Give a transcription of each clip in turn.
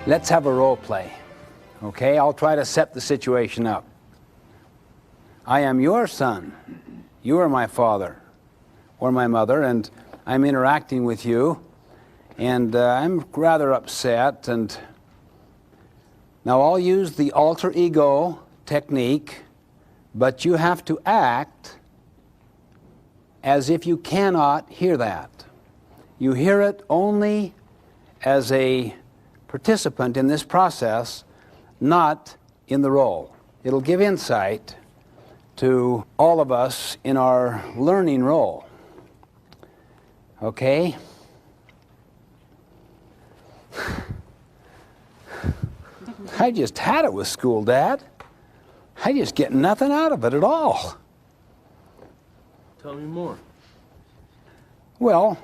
Let's have a role play, okay? I'll try to set the situation up. I am your son. You are my father or my mother, and I'm interacting with you, and I'm rather upset, and now I'll use the alter ego technique, but you have to act as if you cannot hear that. You hear it only as a participant in this process, not in the role. It'll give insight to all of us in our learning role. Okay? I just had it with school, Dad. I just get nothing out of it at all. Tell me more. Well,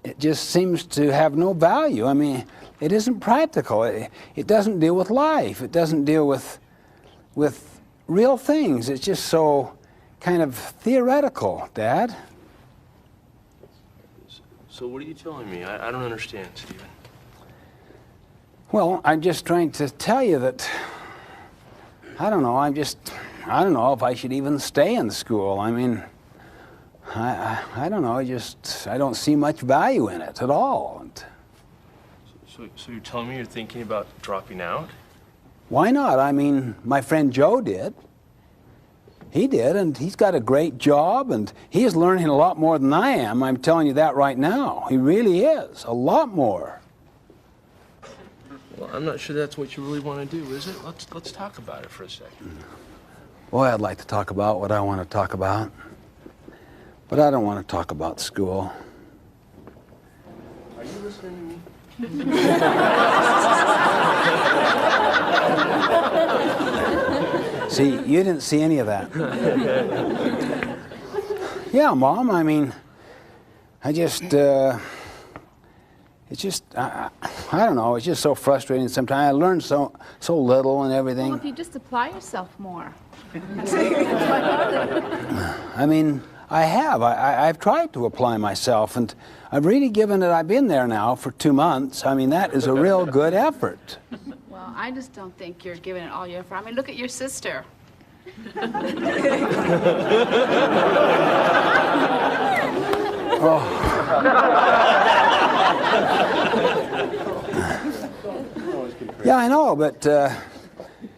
it just seems to have no value. I mean, it isn't practical. It doesn't deal with life. It doesn't deal with real things. It's just so kind of theoretical, Dad. So what are you telling me? I don't understand, Stephen. Well, I'm just trying to tell you that, I don't know, I don't know if I should even stay in school. I mean, I don't know, I don't see much value in it at all. So you're telling me you're thinking about dropping out? Why not? I mean, my friend Joe did. He did, and he's got a great job, and he is learning a lot more than I am. I'm telling you that right now. He really is, a lot more. Well, I'm not sure that's what you really want to do, is it? Let's talk about it for a second. Boy, I'd like to talk about what I want to talk about, but I don't want to talk about school. Are you listening to me? See, you didn't see any of that. Yeah, Mom, I mean, it's just, I don't know, it's just so frustrating sometimes. I learn so little and everything. Well, if you just apply yourself more. I mean, I have. I've tried to apply myself, and I've really given it, I've been there now for 2 months. I mean, that is a real good effort. Well, I just don't think you're giving it all your effort. I mean, look at your sister. Oh. Yeah, I know, but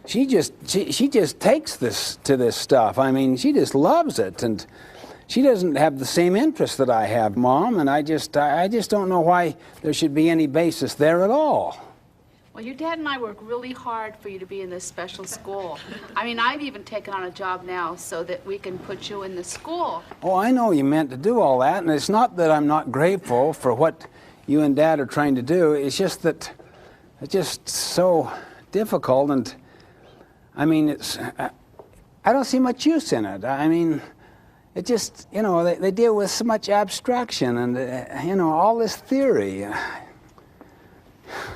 she just takes this to this stuff. I mean, she just loves it, and she doesn't have the same interest that I have, Mom, and I just don't know why there should be any basis there at all. Well, your dad and I work really hard for you to be in this special school. I mean, I've even taken on a job now so that we can put you in the school. Oh, I know you meant to do all that, and it's not that I'm not grateful for what you and Dad are trying to do. It's just that it's just so difficult, and I mean, I don't see much use in it. I mean, it just, you know, they deal with so much abstraction and, you know, all this theory.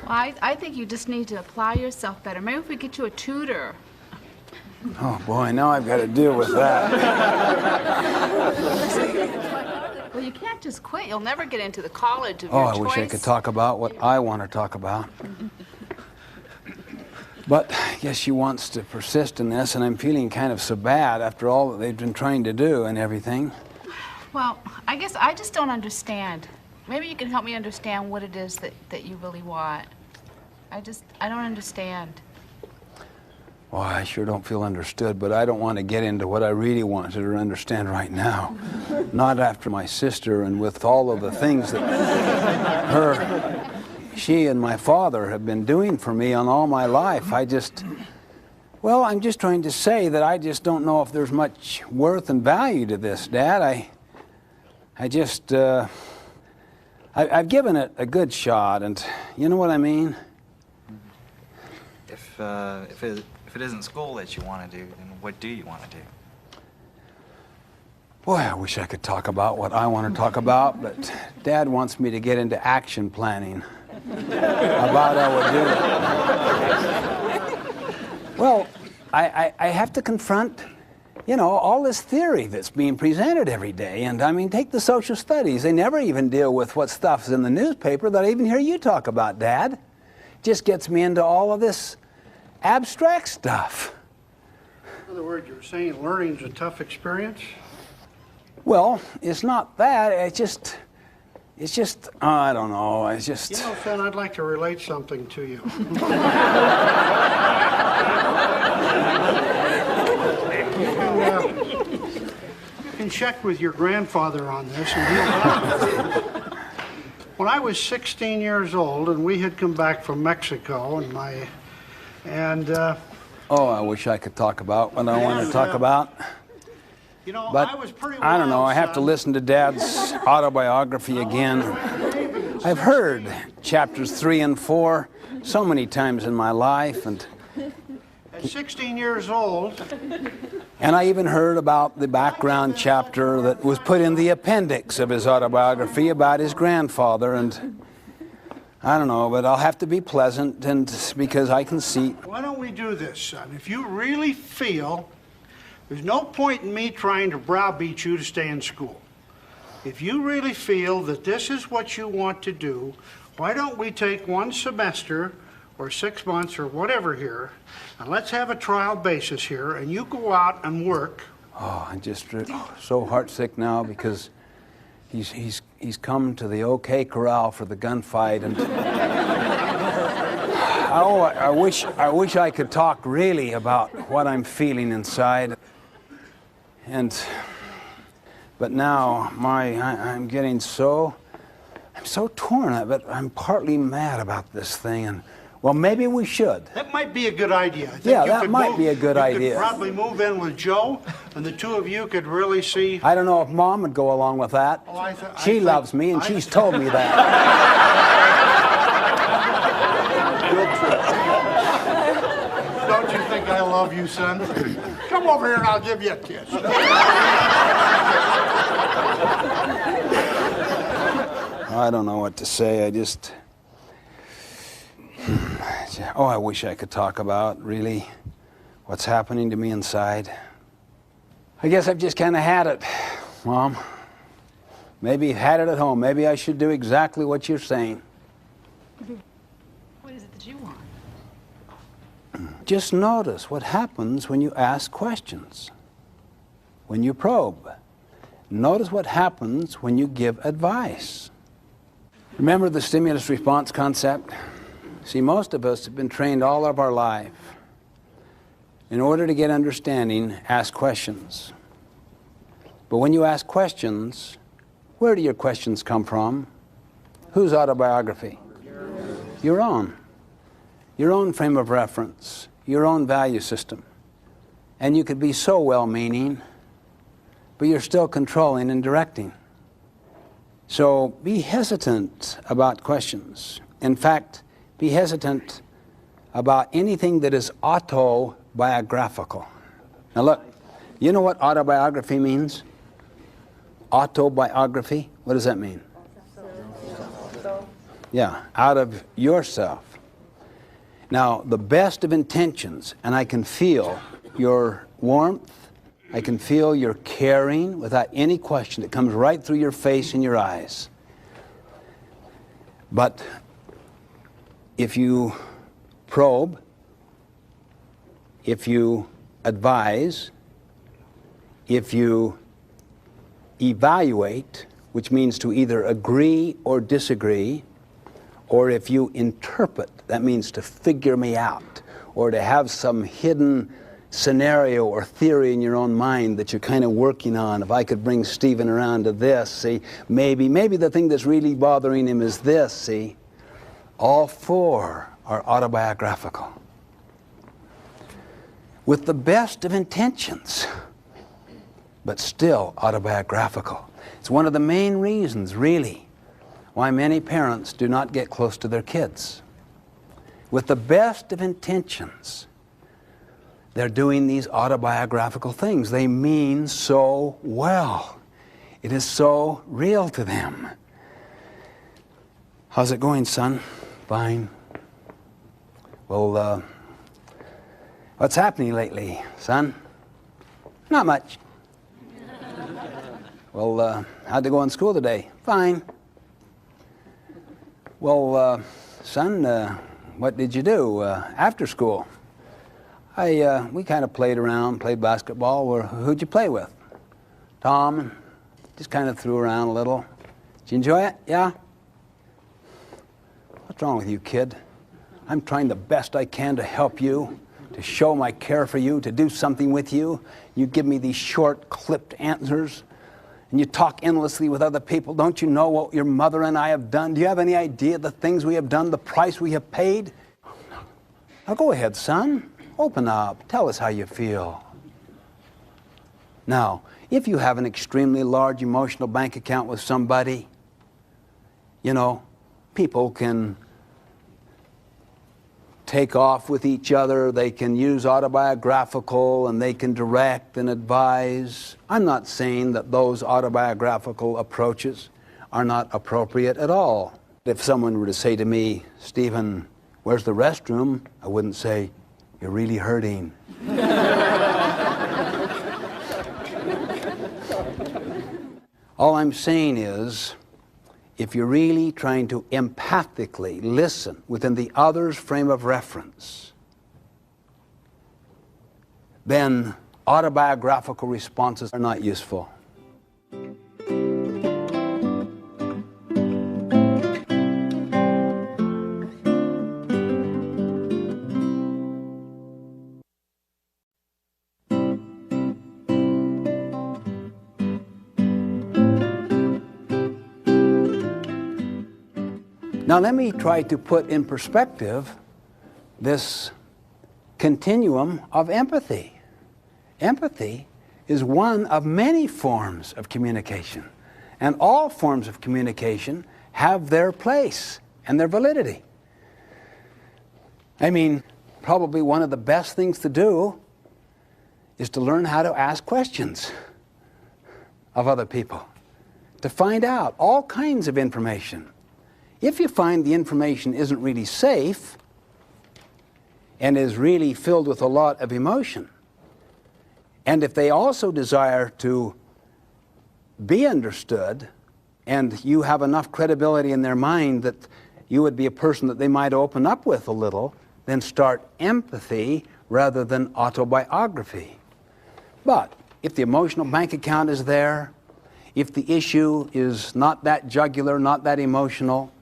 Well, I think you just need to apply yourself better. Maybe if we get you a tutor. Oh, boy, now I've got to deal with that. Well, you can't just quit. You'll never get into the college of Oh, your I choice. wish I could talk about what I want to talk about. But I guess she wants to persist in this, and I'm feeling kind of so bad after all that they've been trying to do and everything. Well, I guess I just don't understand. Maybe you can help me understand what it is that you really want. I don't understand. Well, I sure don't feel understood, but I don't want to get into what I really want her to understand right now. Not after my sister and with all of the things that she and my father have been doing for me on all my life. I'm just trying to say that I just don't know if there's much worth and value to this, Dad. I've given it a good shot, and you know what I mean? If it isn't school that you want to do, then what do you want to do? Boy, I wish I could talk about what I want to talk about, but Dad wants me to get into action planning about how we do it. Well, I have to confront you know, all this theory that's being presented every day. And I mean, take the social studies. They never even deal with what stuff's in the newspaper that I even hear you talk about, Dad. Just gets me into all of this abstract stuff. In other words, you're saying learning's a tough experience? Well, it's not that. It's just, I don't know. It's just. You know, son, I'd like to relate something to you. You can check with your grandfather on this, and he'll help. When I was 16 years old, and we had come back from Mexico, Oh, I wish I could talk about what I want to talk about. you know, But I was pretty I don't know. wild, I have to son. listen to Dad's autobiography again. I've heard chapters 3 and 4 so many times in my life, and At 16 years old, I even heard about the background chapter that was put in the appendix of his autobiography about his grandfather, and I don't know, but I'll have to be pleasant, and because I can see. why don't we do this, son? If you really feel there's no point in me trying to browbeat you to stay in school. If you really feel that this is what you want to do, why don't we take one semester or 6 months or whatever here, and let's have a trial basis here, and you go out and work. Oh, I'm just so heartsick now because he's come to the OK Corral for the gunfight, and oh, I wish I could talk really about what I'm feeling inside, but now I'm getting I'm so torn, but I'm partly mad about this thing, and well, maybe we should. That might be a good idea. I think Yeah, you that could might be a good idea. You could probably move in with Joe, and the two of you could really see. I don't know if Mom would go along with that. Oh, I She think- loves me, and I- she's told me that. Don't you think I love you, son? Come over here and I'll give you a kiss. I don't know what to say. Oh, I wish I could talk about, really, what's happening to me inside. I guess I've just kind of had it, Mom. Maybe had it at home. Maybe I should do exactly what you're saying. What is it that you want? Just notice what happens when you ask questions, when you probe. Notice what happens when you give advice. Remember the stimulus response concept? See, most of us have been trained all of our life. In order to get understanding, ask questions. But when you ask questions, where do your questions come from? Whose autobiography? Your own. Your own frame of reference, your own value system. And you could be so well-meaning, but you're still controlling and directing. So be hesitant about questions. In fact, be hesitant about anything that is autobiographical. Now look, you know what autobiography means? Autobiography, what does that mean? Yeah, out of yourself. Now, the best of intentions, and I can feel your warmth, I can feel your caring without any question. It comes right through your face and your eyes. But if you probe, if you advise, if you evaluate, which means to either agree or disagree, or if you interpret, that means to figure me out, or to have some hidden scenario or theory in your own mind that you're kind of working on. If I could bring Stephen around to this, see, maybe the thing that's really bothering him is this, see. All four are autobiographical. With the best of intentions, but still autobiographical. It's one of the main reasons, really, why many parents do not get close to their kids. With the best of intentions, they're doing these autobiographical things. They mean so well. It is so real to them. How's it going, son? Fine. Well, what's happening lately, son? Not much. Well, how'd they go in school today? Fine. Well, son, what did you do after school? We kind of played around, played basketball. Who'd you play with? Tom. Just kind of threw around a little. Did you enjoy it? Yeah? What's wrong with you, kid? I'm trying the best I can to help you, to show my care for you, to do something with you. You give me these short, clipped answers, and you talk endlessly with other people. Don't you know what your mother and I have done? Do you have any idea the things we have done, the price we have paid? Now go ahead, son. Open up. Tell us how you feel. Now, if you have an extremely large emotional bank account with somebody, you know, people can take off with each other, they can use autobiographical, and they can direct and advise. I'm not saying that those autobiographical approaches are not appropriate at all. If someone were to say to me, Stephen, where's the restroom? I wouldn't say, you're really hurting. All I'm saying is, if you're really trying to empathically listen within the other's frame of reference, then autobiographical responses are not useful. Now let me try to put in perspective this continuum of empathy. Empathy is one of many forms of communication, and all forms of communication have their place and their validity. I mean, probably one of the best things to do is to learn how to ask questions of other people, to find out all kinds of information. If you find the information isn't really safe and is really filled with a lot of emotion, and if they also desire to be understood and you have enough credibility in their mind that you would be a person that they might open up with a little, then start empathy rather than autobiography. But if the emotional bank account is there, if the issue is not that jugular, not that emotional,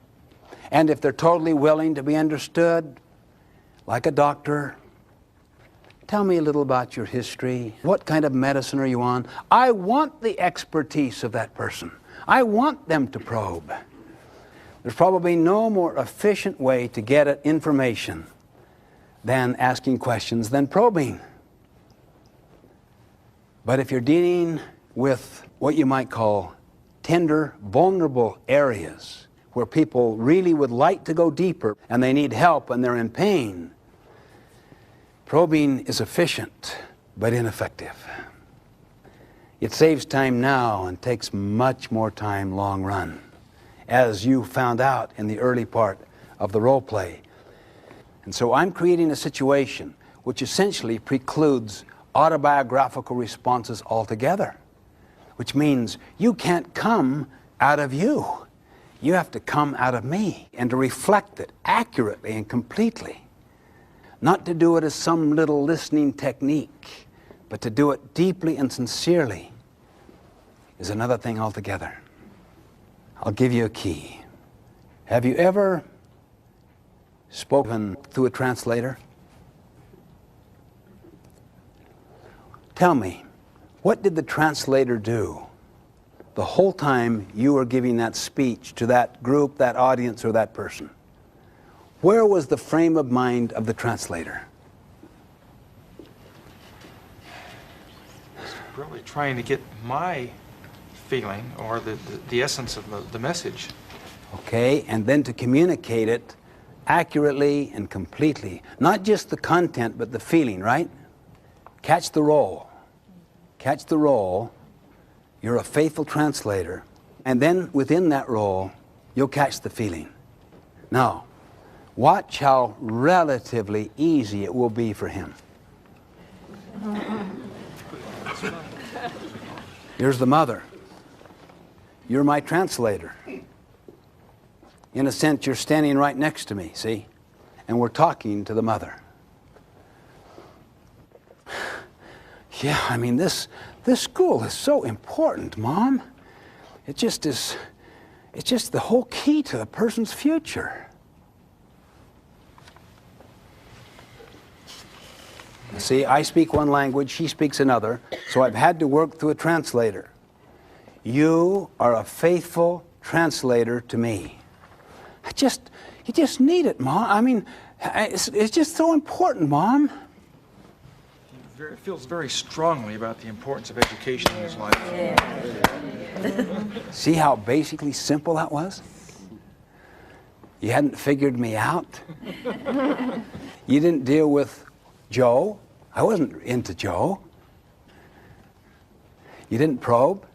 and if they're totally willing to be understood, like a doctor, tell me a little about your history. What kind of medicine are you on? I want the expertise of that person. I want them to probe. There's probably no more efficient way to get at information than asking questions than probing. But if you're dealing with what you might call tender, vulnerable areas, where people really would like to go deeper and they need help and they're in pain, probing is efficient but ineffective. It saves time now and takes much more time long run, as you found out in the early part of the role play. And so I'm creating a situation which essentially precludes autobiographical responses altogether, which means you can't come out of you. You have to come out of me and to reflect it accurately and completely. Not to do it as some little listening technique, but to do it deeply and sincerely is another thing altogether. I'll give you a key. Have you ever spoken through a translator? Tell me, what did the translator do the whole time you were giving that speech to that group, that audience, or that person? Where was the frame of mind of the translator? Really trying to get my feeling or the essence of the message. Okay, and then to communicate it accurately and completely. Not just the content, but the feeling, right? Catch the role. Catch the role. You're a faithful translator. And then within that role, you'll catch the feeling. Now, watch how relatively easy it will be for him. Here's the mother. You're my translator. In a sense, you're standing right next to me, see? And we're talking to the mother. Yeah, I mean, this school is so important, Mom. It just is, it's just the whole key to the person's future. See, I speak one language, she speaks another, so I've had to work through a translator. You are a faithful translator to me. You just need it, Mom. I mean, it's just so important, Mom. He feels very strongly about the importance of education in his life. See how basically simple that was? You hadn't figured me out. You didn't deal with Joe. I wasn't into Joe. You didn't probe.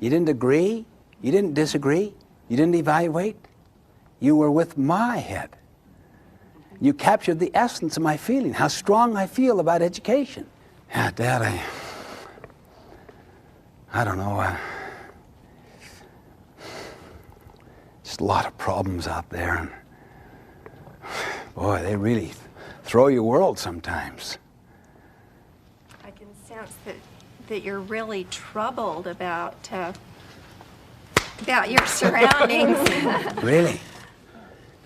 You didn't agree. You didn't disagree. You didn't evaluate. You were with my head. You captured the essence of my feeling, how strong I feel about education. Yeah, Dad, I don't know. Just a lot of problems out there. And boy, they really throw your world sometimes. I can sense that you're really troubled about your surroundings. Really?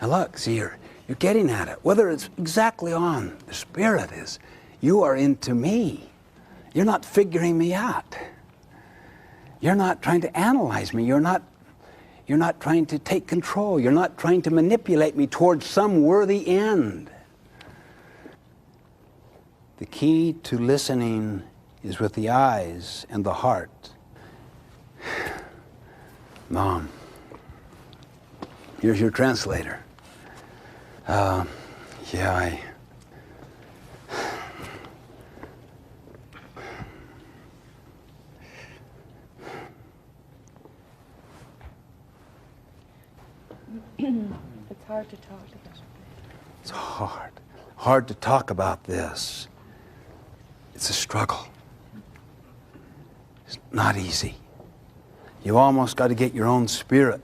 Now look, see, you're getting at it. Whether it's exactly on, the spirit is, you are into me. You're not figuring me out. You're not trying to analyze me. You're not trying to take control. You're not trying to manipulate me towards some worthy end. The key to listening is with the eyes and the heart. Mom, here's your translator. Yeah, It's hard to talk about. It's hard to talk about this. It's a struggle. It's not easy. You almost got to get your own spirit.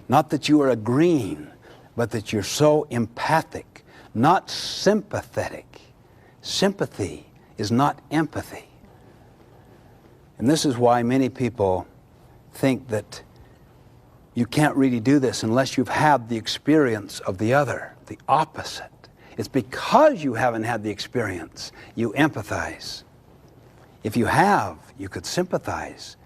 Not that you are agreeing, but that you're so empathic, not sympathetic. Sympathy is not empathy. And this is why many people think that you can't really do this unless you've had the experience of the other, the opposite. It's because you haven't had the experience, you empathize. If you have, you could sympathize.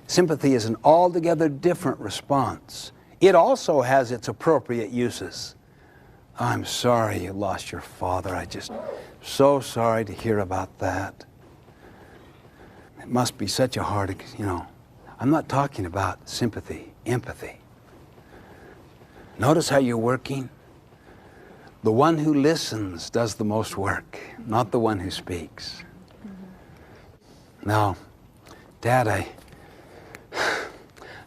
Sympathy is an altogether different response. It also has its appropriate uses. I'm sorry you lost your father. So sorry to hear about that. It must be such a hard, I'm not talking about sympathy, empathy. Notice how you're working. The one who listens does the most work, not the one who speaks. Now, Dad, I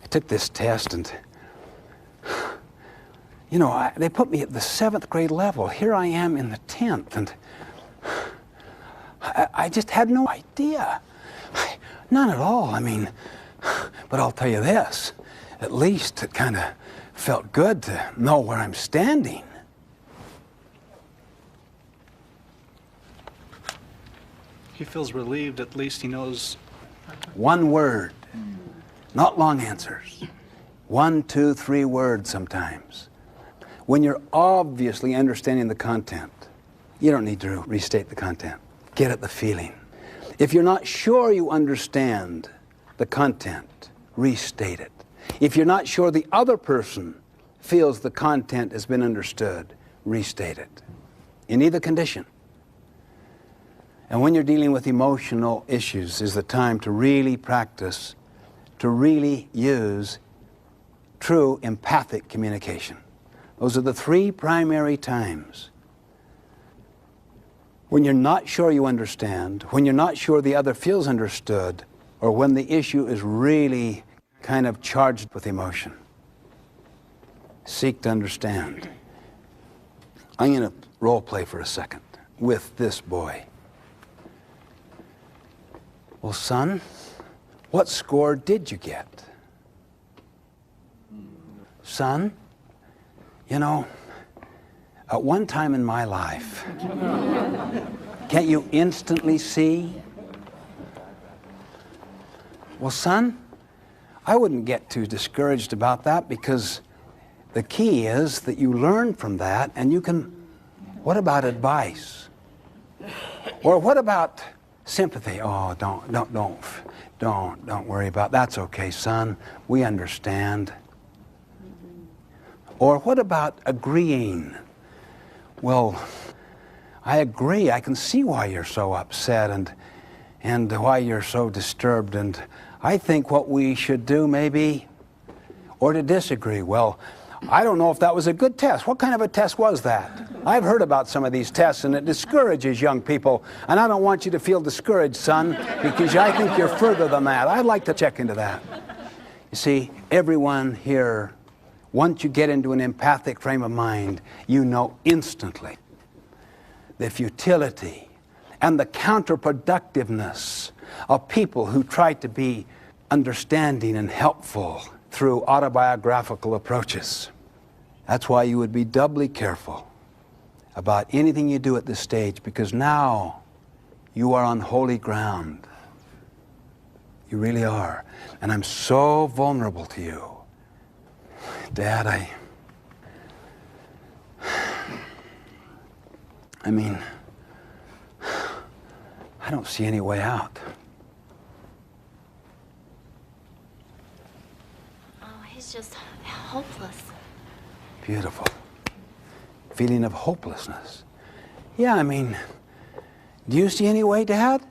took this test and, they put me at the 7th grade level. Here I am in the 10th, and I just had no idea. None at all, but I'll tell you this, at least it kind of felt good to know where I'm standing. He feels relieved, at least he knows. One word, not long answers. 1, 2, 3 words sometimes. When you're obviously understanding the content, you don't need to restate the content. Get at the feeling. If you're not sure you understand the content, restate it. If you're not sure the other person feels the content has been understood, restate it. In either condition. And when you're dealing with emotional issues is the time to really practice, to really use true empathic communication. Those are the 3 primary times. When you're not sure you understand, when you're not sure the other feels understood, or when the issue is really kind of charged with emotion. Seek to understand. I'm going to role play for a second with this boy. Well, son, what score did you get? Son, you know, at one time in my life, can't you instantly see? Well, son, I wouldn't get too discouraged about that, because the key is that you learn from that and you can, what about advice? Or what about sympathy? Oh, don't worry about, that's okay, son, we understand. Or what about agreeing? Well, I agree, I can see why you're so upset and why you're so disturbed, and I think what we should do maybe, or to disagree. Well, I don't know if that was a good test. What kind of a test was that? I've heard about some of these tests, and it discourages young people, and I don't want you to feel discouraged, son, because I think you're further than that. I'd like to check into that. You see, everyone here, once you get into an empathic frame of mind, you know instantly the futility and the counterproductiveness of people who try to be understanding and helpful through autobiographical approaches. That's why you would be doubly careful about anything you do at this stage, because now you are on holy ground. You really are. And I'm so vulnerable to you. Dad, I mean, I don't see any way out. He's just hopeless. Beautiful. Feeling of hopelessness. Yeah, I mean, do you see any way, Dad?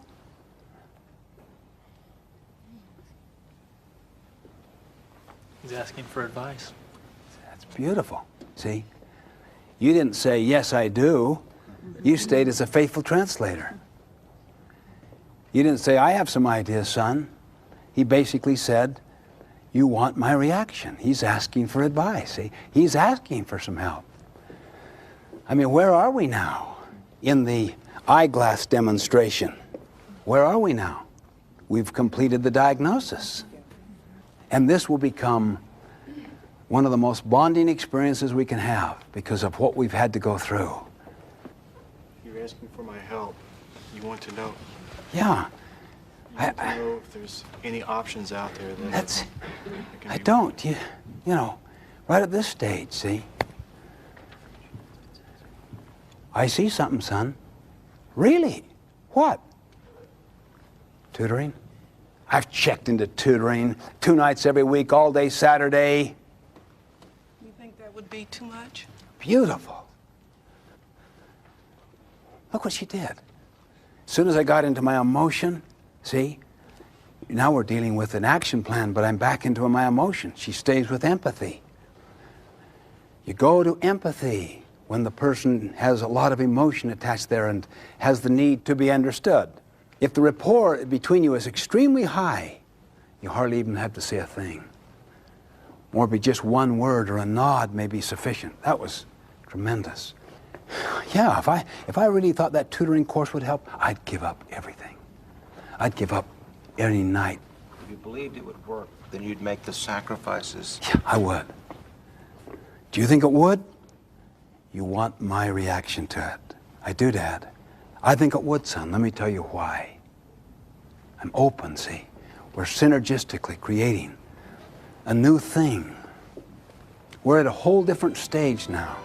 He's asking for advice. That's beautiful. See? You didn't say, yes, I do. You stayed as a faithful translator. You didn't say, I have some ideas, son. He basically said, you want my reaction. He's asking for advice. See? He's asking for some help. I mean, where are we now in the eyeglass demonstration? Where are we now? We've completed the diagnosis. And this will become one of the most bonding experiences we can have because of what we've had to go through. You're asking for my help. You want to know. Yeah. You want to know if there's any options out there that I don't. You know, right at this stage, see? I see something, son. Really? What? Tutoring? I've checked into tutoring 2 nights every week, all day Saturday. You think that would be too much? Beautiful. Look what she did. As soon as I got into my emotion, see? Now we're dealing with an action plan, but I'm back into my emotion. She stays with empathy. You go to empathy when the person has a lot of emotion attached there and has the need to be understood. If the rapport between you is extremely high, you hardly even have to say a thing. Or be just one word or a nod may be sufficient. That was tremendous. Yeah, if I really thought that tutoring course would help, I'd give up everything. I'd give up any night. If you believed it would work, then you'd make the sacrifices. Yeah, I would. Do you think it would? You want my reaction to it. I do, Dad. I think it would, son. Let me tell you why. I'm open, see? We're synergistically creating a new thing. We're at a whole different stage now.